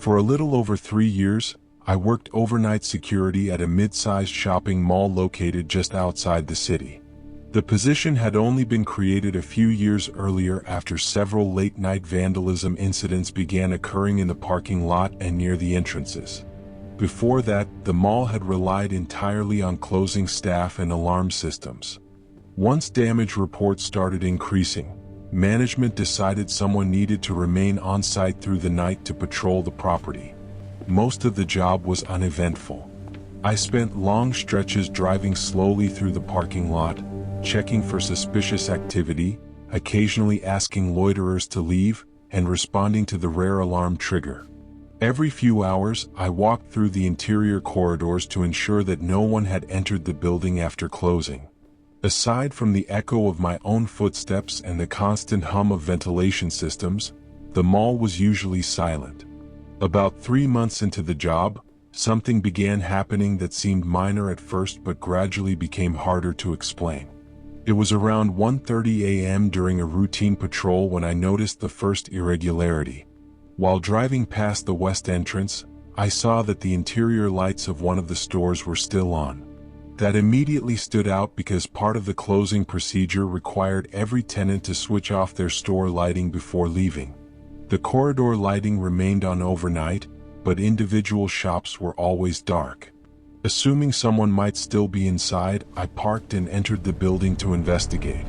For a little over 3 years, I worked overnight security at a mid-sized shopping mall located just outside the city. The position had only been created a few years earlier after several late-night vandalism incidents began occurring in the parking lot and near the entrances. Before that, the mall had relied entirely on closing staff and alarm systems. Once damage reports started increasing, management decided someone needed to remain on site through the night to patrol the property. Most of the job was uneventful. I spent long stretches driving slowly through the parking lot, checking for suspicious activity, occasionally asking loiterers to leave, and responding to the rare alarm trigger. Every few hours, I walked through the interior corridors to ensure that no one had entered the building after closing. Aside from the echo of my own footsteps and the constant hum of ventilation systems, the mall was usually silent. About 3 months into the job, something began happening that seemed minor at first but gradually became harder to explain. It was around 1:30 a.m. during a routine patrol when I noticed the first irregularity. While driving past the west entrance, I saw that the interior lights of one of the stores were still on. That immediately stood out because part of the closing procedure required every tenant to switch off their store lighting before leaving. The corridor lighting remained on overnight, but individual shops were always dark. Assuming someone might still be inside, I parked and entered the building to investigate.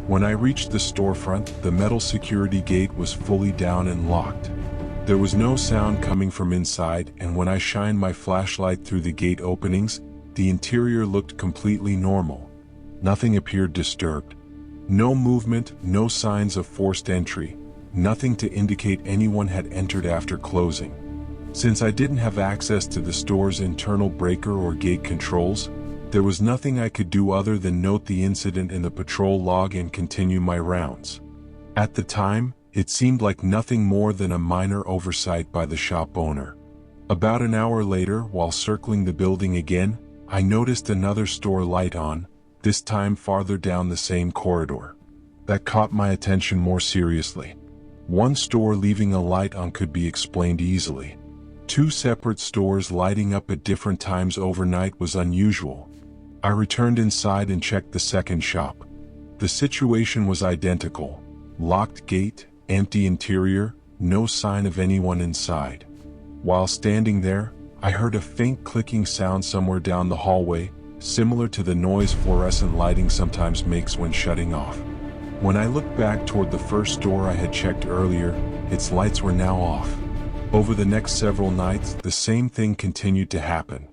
When I reached the storefront, the metal security gate was fully down and locked. There was no sound coming from inside, and when I shined my flashlight through the gate openings, the interior looked completely normal. Nothing appeared disturbed. No movement, no signs of forced entry, nothing to indicate anyone had entered after closing. Since I didn't have access to the store's internal breaker or gate controls, there was nothing I could do other than note the incident in the patrol log and continue my rounds. At the time, it seemed like nothing more than a minor oversight by the shop owner. About an hour later, while circling the building again, I noticed another store light on, this time farther down the same corridor. That caught my attention more seriously. One store leaving a light on could be explained easily. 2 separate stores lighting up at different times overnight was unusual. I returned inside and checked the second shop. The situation was identical. Locked gate, empty interior, no sign of anyone inside. While standing there, I heard a faint clicking sound somewhere down the hallway, similar to the noise fluorescent lighting sometimes makes when shutting off. When I looked back toward the first store I had checked earlier, its lights were now off. Over the next several nights, the same thing continued to happen.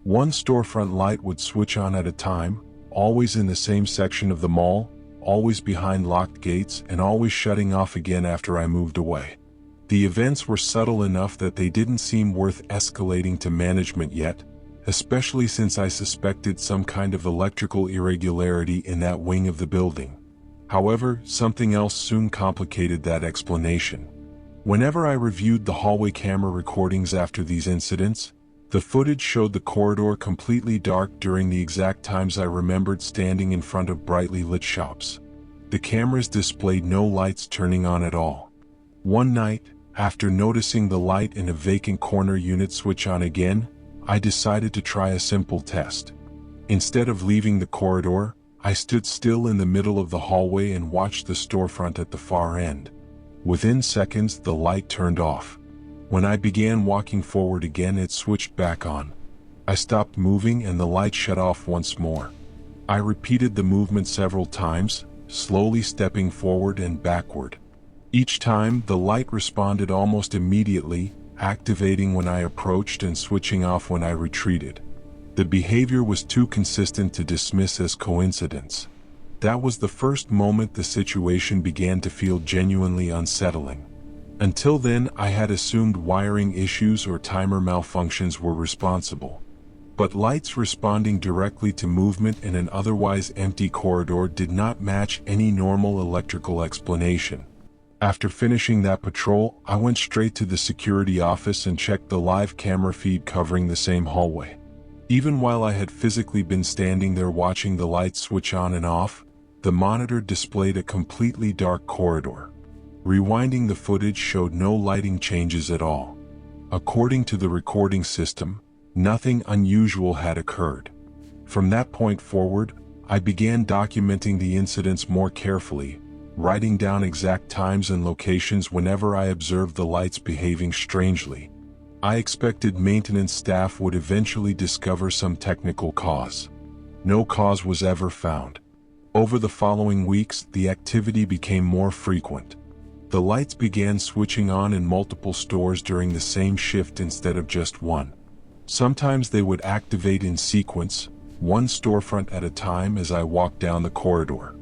One storefront light would switch on at a time, always in the same section of the mall, always behind locked gates, and always shutting off again after I moved away. The events were subtle enough that they didn't seem worth escalating to management yet, especially since I suspected some kind of electrical irregularity in that wing of the building. However, something else soon complicated that explanation. Whenever I reviewed the hallway camera recordings after these incidents, the footage showed the corridor completely dark during the exact times I remembered standing in front of brightly lit shops. The cameras displayed no lights turning on at all. One night, after noticing the light in a vacant corner unit switch on again, I decided to try a simple test. Instead of leaving the corridor, I stood still in the middle of the hallway and watched the storefront at the far end. Within seconds, the light turned off. When I began walking forward again, it switched back on. I stopped moving and the light shut off once more. I repeated the movement several times, slowly stepping forward and backward. Each time, the light responded almost immediately, activating when I approached and switching off when I retreated. The behavior was too consistent to dismiss as coincidence. That was the first moment the situation began to feel genuinely unsettling. Until then, I had assumed wiring issues or timer malfunctions were responsible. But lights responding directly to movement in an otherwise empty corridor did not match any normal electrical explanation. After finishing that patrol, I went straight to the security office and checked the live camera feed covering the same hallway. Even while I had physically been standing there watching the lights switch on and off, the monitor displayed a completely dark corridor. Rewinding the footage showed no lighting changes at all. According to the recording system, nothing unusual had occurred. From that point forward, I began documenting the incidents more carefully, writing down exact times and locations whenever I observed the lights behaving strangely. I expected maintenance staff would eventually discover some technical cause. No cause was ever found. Over the following weeks, the activity became more frequent. The lights began switching on in multiple stores during the same shift instead of just one. Sometimes they would activate in sequence, one storefront at a time as I walked down the corridor.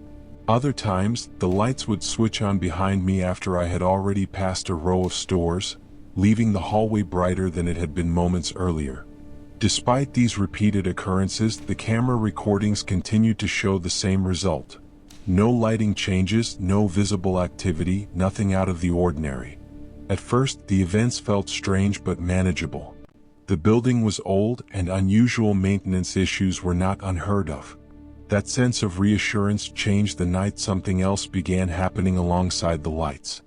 Other times, the lights would switch on behind me after I had already passed a row of stores, leaving the hallway brighter than it had been moments earlier. Despite these repeated occurrences, the camera recordings continued to show the same result. No lighting changes, no visible activity, nothing out of the ordinary. At first, the events felt strange but manageable. The building was old and unusual maintenance issues were not unheard of. That sense of reassurance changed the night something else began happening alongside the lights.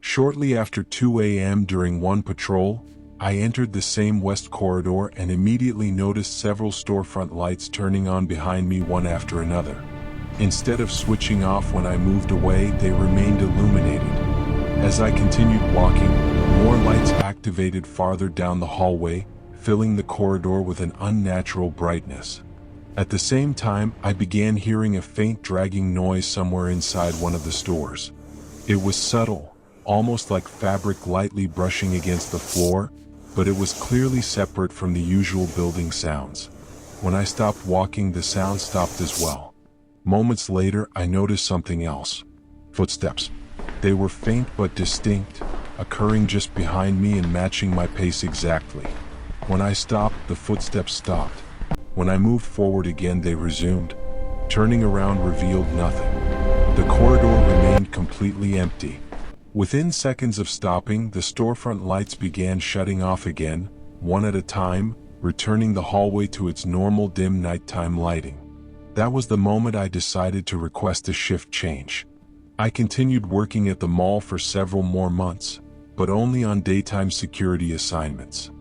Shortly after 2 a.m. during one patrol, I entered the same west corridor and immediately noticed several storefront lights turning on behind me one after another. Instead of switching off when I moved away, they remained illuminated. As I continued walking, more lights activated farther down the hallway, filling the corridor with an unnatural brightness. At the same time, I began hearing a faint dragging noise somewhere inside one of the stores. It was subtle, almost like fabric lightly brushing against the floor, but it was clearly separate from the usual building sounds. When I stopped walking, the sound stopped as well. Moments later, I noticed something else. Footsteps. They were faint but distinct, occurring just behind me and matching my pace exactly. When I stopped, the footsteps stopped. When I moved forward again, they resumed. Turning around revealed nothing. The corridor remained completely empty. Within seconds of stopping, the storefront lights began shutting off again, one at a time, returning the hallway to its normal dim nighttime lighting. That was the moment I decided to request a shift change. I continued working at the mall for several more months, but only on daytime security assignments.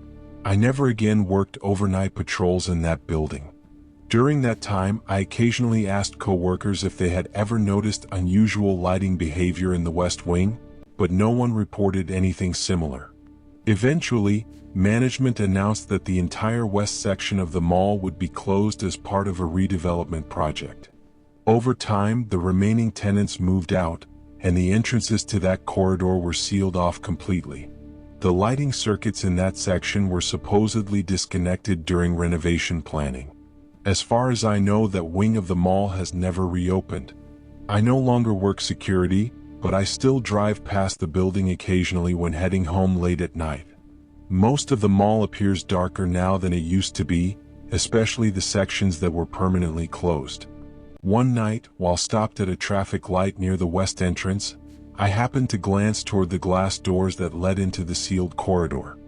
I never again worked overnight patrols in that building. During that time, I occasionally asked coworkers if they had ever noticed unusual lighting behavior in the West Wing, but no one reported anything similar. Eventually, management announced that the entire west section of the mall would be closed as part of a redevelopment project. Over time, the remaining tenants moved out, and the entrances to that corridor were sealed off completely. The lighting circuits in that section were supposedly disconnected during renovation planning. As far as I know, that wing of the mall has never reopened. I no longer work security, but I still drive past the building occasionally when heading home late at night. Most of the mall appears darker now than it used to be, especially the sections that were permanently closed. One night, while stopped at a traffic light near the west entrance, I happened to glance toward the glass doors that led into the sealed corridor.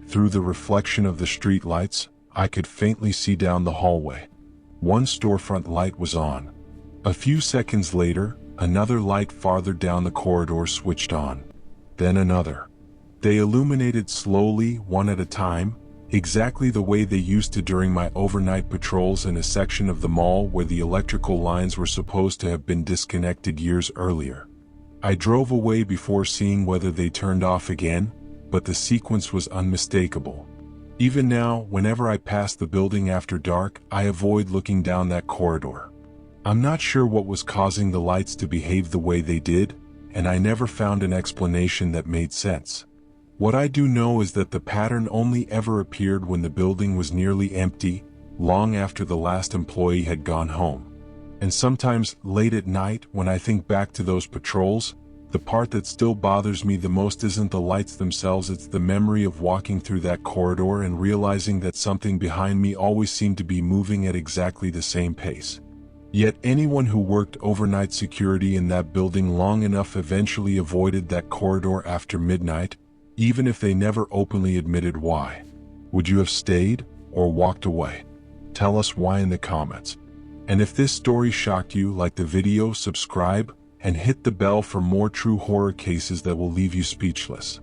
Through the reflection of the street lights, I could faintly see down the hallway. One storefront light was on. A few seconds later, another light farther down the corridor switched on. Then another. They illuminated slowly, one at a time, exactly the way they used to during my overnight patrols in a section of the mall where the electrical lines were supposed to have been disconnected years earlier. I drove away before seeing whether they turned off again, but the sequence was unmistakable. Even now, whenever I pass the building after dark, I avoid looking down that corridor. I'm not sure what was causing the lights to behave the way they did, and I never found an explanation that made sense. What I do know is that the pattern only ever appeared when the building was nearly empty, long after the last employee had gone home. And sometimes, late at night, when I think back to those patrols, the part that still bothers me the most isn't the lights themselves, it's the memory of walking through that corridor and realizing that something behind me always seemed to be moving at exactly the same pace. Yet anyone who worked overnight security in that building long enough eventually avoided that corridor after midnight, even if they never openly admitted why. Would you have stayed or walked away? Tell us why in the comments. And if this story shocked you, like the video, subscribe, and hit the bell for more true horror cases that will leave you speechless.